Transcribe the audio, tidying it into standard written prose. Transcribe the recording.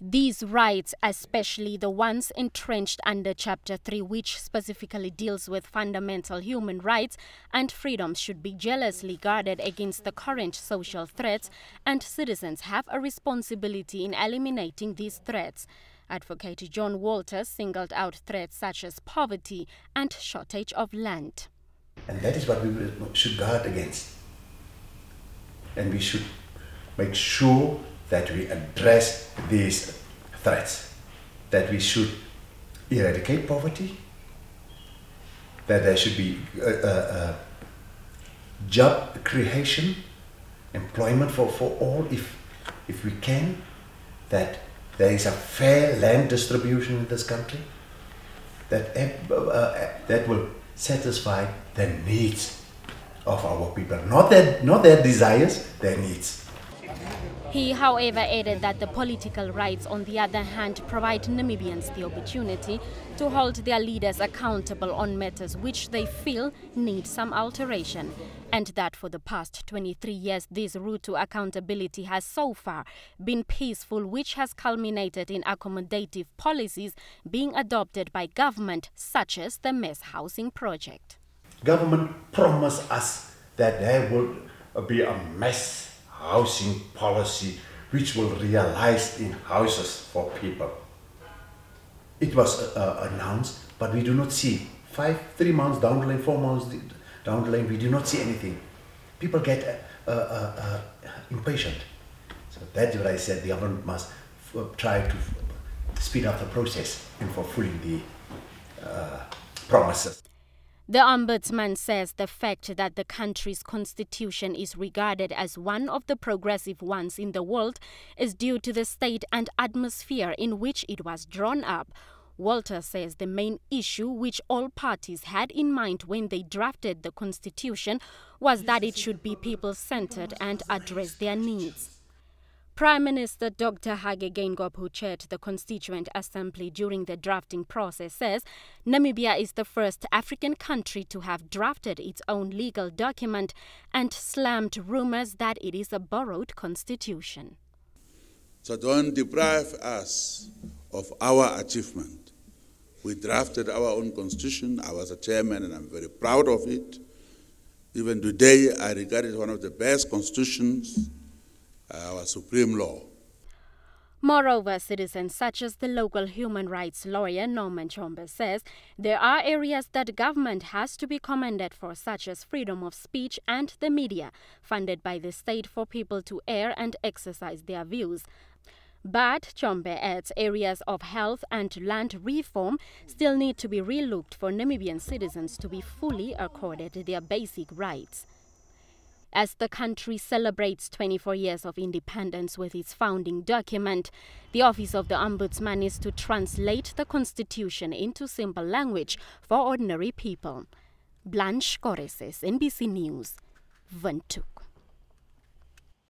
These rights, especially the ones entrenched under Chapter 3, which specifically deals with fundamental human rights and freedoms, should be jealously guarded against the current social threats, and citizens have a responsibility in eliminating these threats. Advocate John Walters singled out threats such as poverty and shortage of land. And that is what we should guard against. And we should make sure that we address these threats, that we should eradicate poverty, that there should be job creation, employment for all if we can, that there is a fair land distribution in this country, that will satisfy the needs of our people, not their desires, their needs. He, however, added that the political rights, on the other hand, provide Namibians the opportunity to hold their leaders accountable on matters which they feel need some alteration, and that for the past 23 years this route to accountability has so far been peaceful, which has culminated in accommodative policies being adopted by government, such as the mass housing project. Government promised us that there will be a mass housing policy which will realize in houses for people. It was announced, but we do not see. 3 months down the lane, 4 months down the lane, we do not see anything. People get impatient. So that's what I said, the government must try to speed up the process in fulfilling the promises. The Ombudsman says the fact that the country's constitution is regarded as one of the progressive ones in the world is due to the state and atmosphere in which it was drawn up. Walter says the main issue which all parties had in mind when they drafted the constitution was that it should be people-centered and address their needs. Prime Minister Dr. Hage Geingob, who chaired the Constituent Assembly during the drafting process, says Namibia is the first African country to have drafted its own legal document and slammed rumors that it is a borrowed constitution. So don't deprive us of our achievement. We drafted our own constitution. I was a chairman and I'm very proud of it. Even today, I regard it as one of the best constitutions, our supreme law. Moreover, citizens such as the local human rights lawyer Norman Chombe says there are areas that government has to be commended for, such as freedom of speech and the media, funded by the state for people to air and exercise their views. But Chombe adds areas of health and land reform still need to be relooked for Namibian citizens to be fully accorded their basic rights. As the country celebrates 24 years of independence with its founding document, the Office of the Ombudsman is to translate the Constitution into simple language for ordinary people. Blanche Koreses, NBC News, Windhoek.